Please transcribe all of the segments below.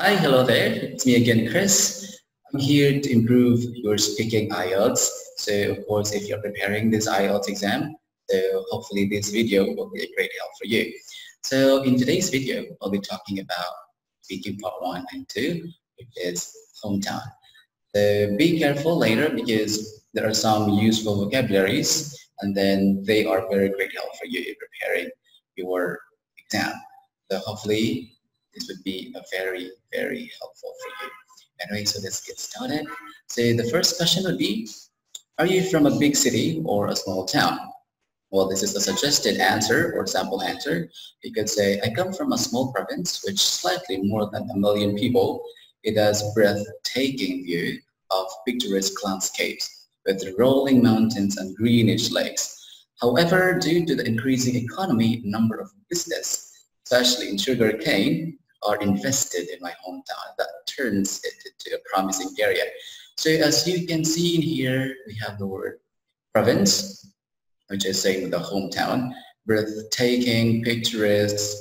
Hi, hello there. It's me again, Chris. I'm here to improve your speaking IELTS. So, of course, if you're preparing this IELTS exam, so hopefully this video will be a great help for you. So, in today's video, I'll be talking about speaking part 1 and 2, which is hometown. So, be careful later because there are some useful vocabularies, and then they are very great help for you in preparing your exam. So, hopefully, this would be a very, very helpful for you. Anyway, so let's get started. So the first question would be, are you from a big city or a small town? Well, this is the suggested answer or sample answer. You could say, I come from a small province which slightly more than 1 million people. It has breathtaking view of picturesque landscapes with rolling mountains and greenish lakes. However, due to the increasing economy, number of business, especially in sugar cane, are invested in my hometown. That turns it into a promising area. So as you can see in here, we have the word province, which is saying the hometown, breathtaking, picturesque.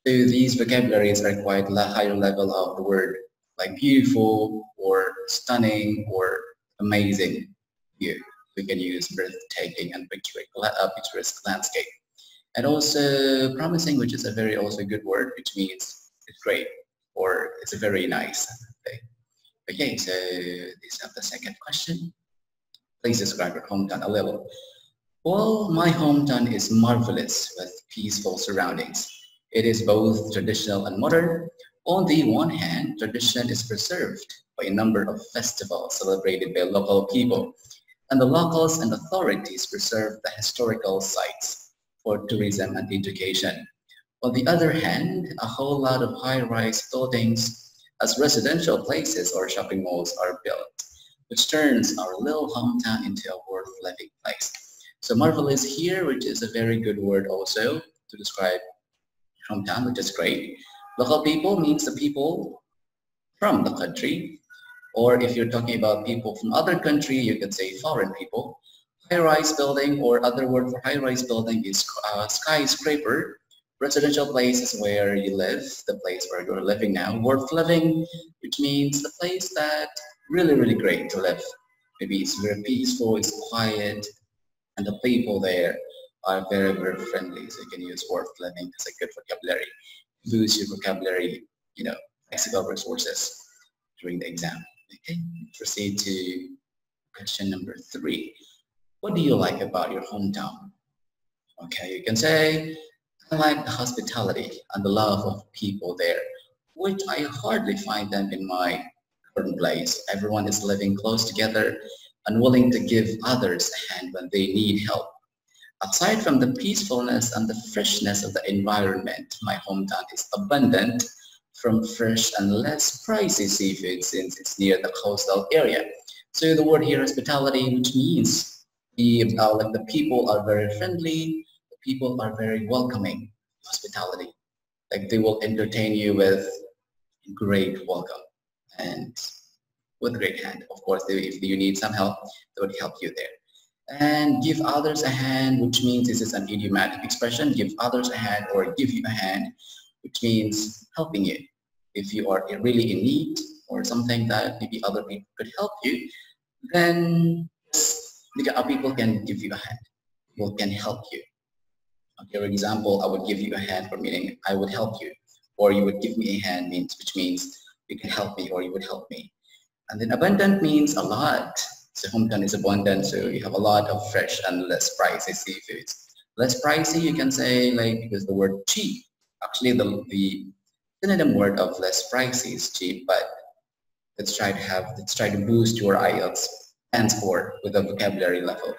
So these vocabularies are quite higher level of the word like beautiful or stunning or amazing here. We can use breathtaking and picturesque landscape. And also promising, which is a very also good word, which means it's great or it's a very nice thing. Okay, so this is the second question. Please describe your hometown a little. Well, my hometown is marvelous with peaceful surroundings. It is both traditional and modern. On the one hand, tradition is preserved by a number of festivals celebrated by local people, and the locals and authorities preserve the historical sites for tourism and education. On the other hand, a whole lot of high-rise buildings as residential places or shopping malls are built, which turns our little hometown into a worth living place. So marvelous here, which is a very good word also to describe hometown, which is great. Local people means the people from the country, or if you're talking about people from other country, you could say foreign people. High-rise building, or other word for high-rise building is skyscraper. Residential place is where you live, the place where you're living now. Worth living, which means the place that really, really great to live. Maybe it's very peaceful, it's quiet, and the people there are very, very friendly. So you can use worth living as a good vocabulary. Boost your vocabulary, lexical resources during the exam. Okay, proceed to question number 3. What do you like about your hometown? Okay, you can say, I like the hospitality and the love of people there, which I hardly find them in my current place. Everyone is living close together and willing to give others a hand when they need help. Aside from the peacefulness and the freshness of the environment, my hometown is abundant from fresh and less pricey seafood since it's near the coastal area. So the word here, hospitality, which means the people are very friendly, the people are very welcoming, hospitality. Like they will entertain you with great welcome and with great hand. Of course, if you need some help, they would help you there. And give others a hand, which means this is an idiomatic expression, give others a hand or give you a hand, which means helping you. If you are really in need or something that maybe other people could help you, then people can give you a hand, people can help you. Okay, for example, I would give you a hand for meaning I would help you, or you would give me a hand which means you can help me or you would help me. And then abundant means a lot. So hometown is abundant, so you have a lot of fresh and less pricey seafoods. Less pricey, you can say because the word cheap, actually the synonym word of less pricey is cheap, but let's try to boost your IELTS and score with a vocabulary level.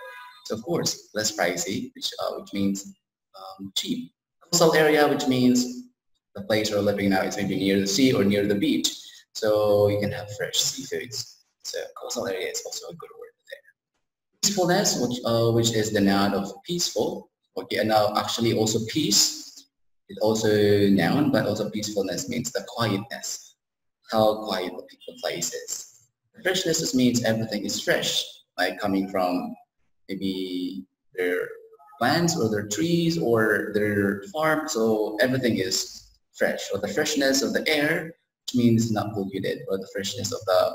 So of course, less pricey, which means cheap. Coastal area, which means the place you're living now is maybe near the sea or near the beach. So you can have fresh seafoods. So coastal area is also a good word there. Peacefulness, which is the noun of peaceful. Okay, and now actually also peace is also noun, but also peacefulness means the quietness, how quiet the place is. Freshness just means everything is fresh, like coming from maybe their plants or their trees or their farm, so everything is fresh. Or the freshness of the air, which means not polluted, or the freshness of the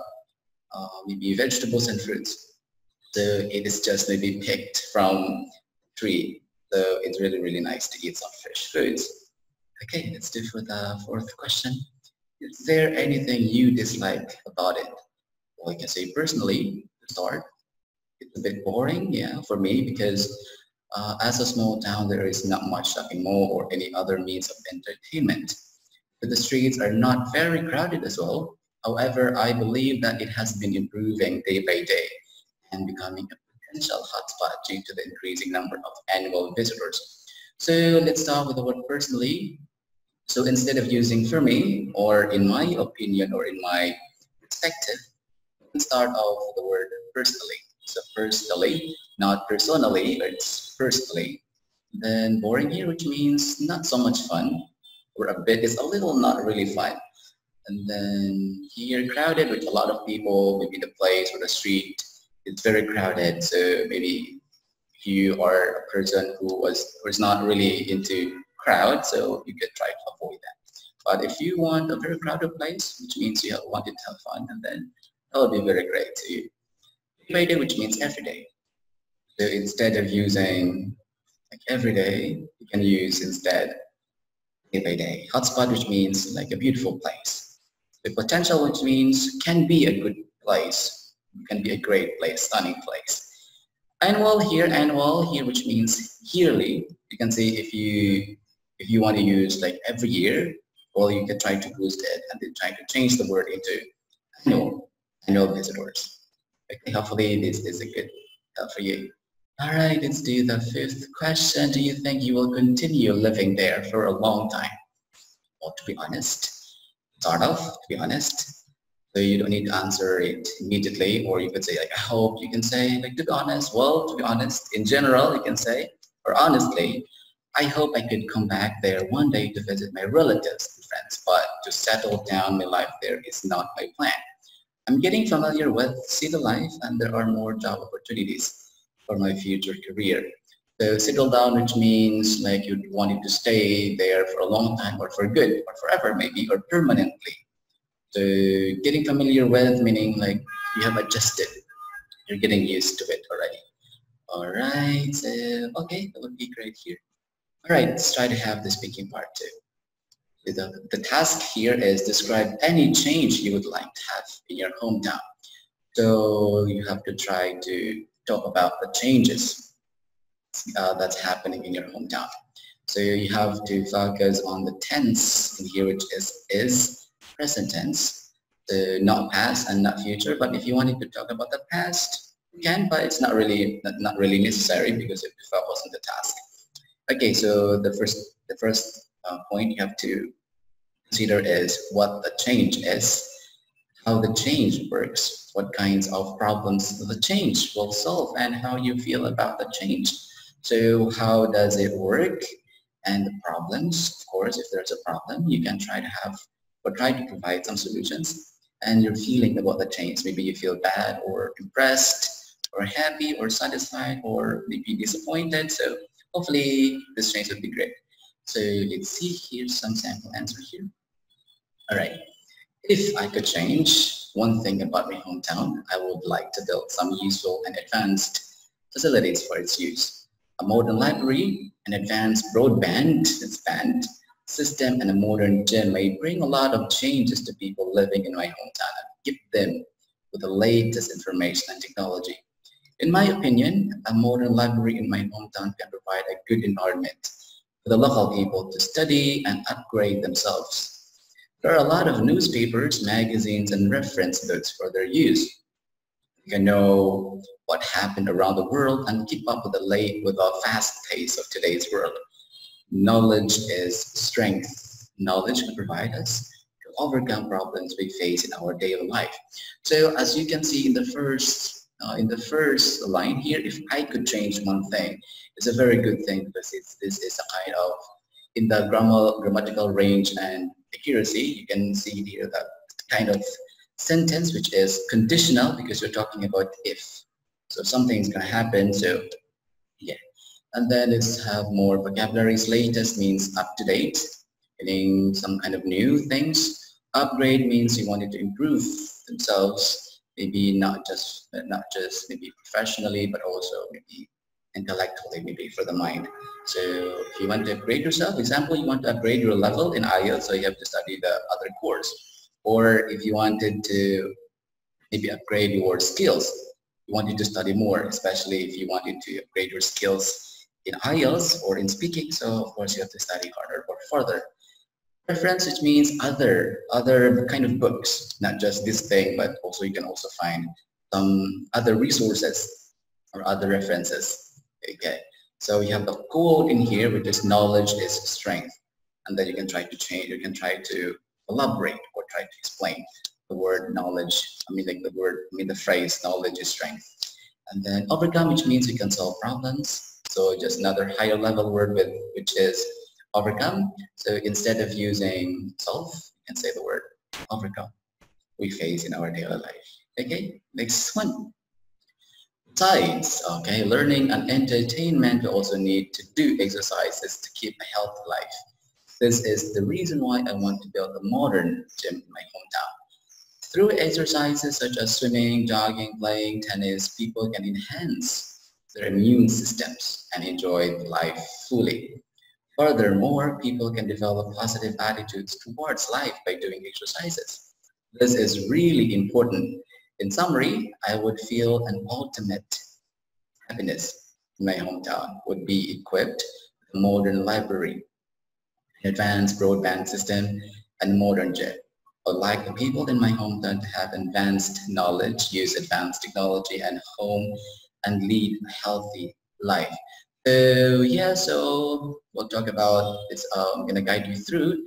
maybe vegetables and fruits. So it is just maybe picked from tree. So it's really nice to eat some fresh foods. Okay, let's do for the fourth question. Is there anything you dislike about it? Well, I can say personally, to start, it's a bit boring, yeah, for me, because as a small town, there is not much shopping mall or any other means of entertainment. But the streets are not very crowded as well. However, I believe that it has been improving day by day and becoming a potential hotspot due to the increasing number of annual visitors. So let's start with the word personally. So instead of using for me, or in my opinion, or in my perspective, let's start off with the word personally. So personally, not personally, but it's personally. Then boring here, which means not so much fun, or a bit is a little not really fun. And then here crowded with a lot of people, maybe the place or the street, it's very crowded. So maybe you are a person who was not really into crowd, so you could try to avoid that. But if you want a very crowded place, which means you wanted to have fun, and then that would be very great too. Every day, which means every day. So instead of using like every day, you can use instead day by day. Hotspot, which means like a beautiful place. The potential, which means can be a good place, can be a great place, stunning place. Annual here, which means yearly. You can say if you want to use like every year, well, you can try to boost it and then try to change the word into annual visitors. Okay, hopefully this is a good help for you. All right, let's do the fifth question. Do you think you will continue living there for a long time? Well, to be honest, start off, to be honest. So you don't need to answer it immediately, or you could say like, I hope. You can say like, to be honest, well, to be honest, in general, you can say, or honestly, I hope I could come back there one day to visit my relatives and friends, but to settle down my life there is not my plan. I'm getting familiar with city life, and there are more job opportunities for my future career. So settle down, which means like you wanted to stay there for a long time, or for good, or forever maybe, or permanently. So getting familiar with, meaning like you have adjusted, you're getting used to it already. All right, so okay, that would be great here. All right, let's try to have the speaking part too. The task here is describe any change you would like to have in your hometown. So you have to try to talk about the changes that's happening in your hometown. So you have to focus on the tense in here, which is present tense, so not past and not future. But if you wanted to talk about the past, you can, but it's not really necessary because you have to focus on the task. Okay, so the first point you have to consider is what the change is, how the change works, what kinds of problems the change will solve, and how you feel about the change. So how does it work? And the problems, of course, if there's a problem, you can try to provide some solutions, and your feeling about the change. Maybe you feel bad or impressed or happy or satisfied or maybe disappointed. So hopefully this change will be great. So let's see here some sample answer here. All right. If I could change one thing about my hometown, I would like to build some useful and advanced facilities for its use. A modern library, an advanced broadband system, and a modern gym may bring a lot of changes to people living in my hometown and give them with the latest information and technology. In my opinion, a modern library in my hometown can provide a good environment for the local people to study and upgrade themselves. There are a lot of newspapers, magazines, and reference books for their use. You can know what happened around the world and keep up with the fast pace of today's world. Knowledge is strength. Knowledge can provide us to overcome problems we face in our daily life. So as you can see in the first line here, if I could change one thing, it's a very good thing because this is a kind of, in the grammatical range and accuracy, you can see here that kind of sentence which is conditional because you're talking about if. So something's going to happen, so yeah. And then let's have more vocabularies. Latest means up to date, meaning some kind of new things. Upgrade means you wanted to improve themselves, maybe not just maybe professionally, but also maybe intellectually, maybe for the mind. So if you want to upgrade yourself, example, you want to upgrade your level in IELTS, so you have to study the other course. Or if you wanted to maybe upgrade your skills, you wanted to study more, especially if you wanted to upgrade your skills in IELTS or in speaking, so of course you have to study harder or further. Reference, which means other kind of books, not just this thing, but also you can also find some other resources or other references. Okay, so you have the quote in here, which is knowledge is strength, and then you can try to change, you can try to elaborate or try to explain the word knowledge. The phrase knowledge is strength. And then overcome, which means you can solve problems. So just another higher level word which is overcome. So instead of using solve, you can say the word overcome we face in our daily life. Okay, next one. Besides, okay, learning and entertainment, we also need to do exercises to keep a healthy life. This is the reason why I want to build a modern gym in my hometown. Through exercises such as swimming, jogging, playing tennis, people can enhance their immune systems and enjoy life fully. Furthermore, people can develop positive attitudes towards life by doing exercises. This is really important. In summary, I would feel an ultimate happiness in my hometown would be equipped with a modern library, an advanced broadband system, and modern gym. I would like the people in my hometown to have advanced knowledge, use advanced technology and home, and lead a healthy life. So yeah, so we'll talk about this. I'm going to guide you through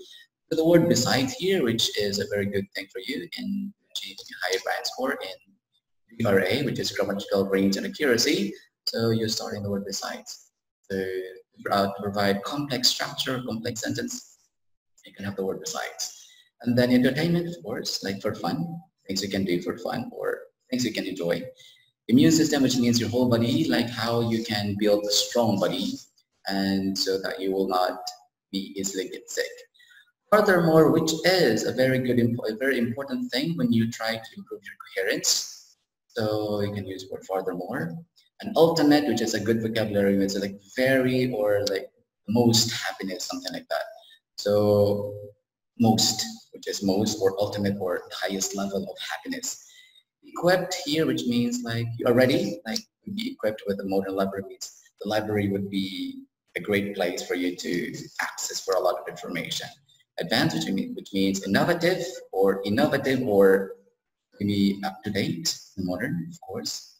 the word besides here, which is a very good thing for you in achieving a higher band score in GRA, which is grammatical range and accuracy. So you're starting the word besides. So to provide complex structure, complex sentence, you can have the word besides. And then entertainment, of course, like for fun, things you can do for fun or things you can enjoy. Immune system, which means your whole body, like how you can build a strong body and so that you will not be easily get sick. Furthermore, which is a very important thing when you try to improve your coherence. So you can use word furthermore. And ultimate, which is a good vocabulary, which is like very or like most happiness, something like that. So most, which is most or ultimate or highest level of happiness. Equipped here, which means like you are ready, like be equipped with a modern library means the library would be a great place for you to access for a lot of information. Advanced, which means innovative or maybe up to date, modern, of course.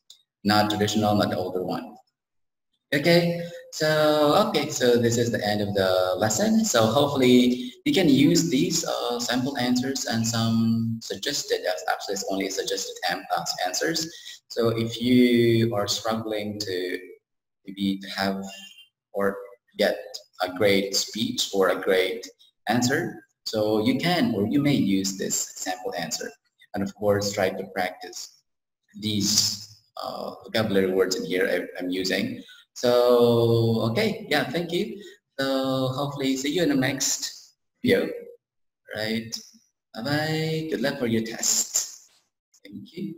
Not traditional, not the older one. Okay, so this is the end of the lesson. So hopefully you can use these sample answers and some suggested, actually it's only suggested answers. So if you are struggling to maybe to have or get a great speech or a great answer, so you can or you may use this sample answer. And of course try to practice these vocabulary words in here I'm using. So, okay, yeah, thank you. So hopefully see you in the next video, right? Bye-bye. Good luck for your test. Thank you.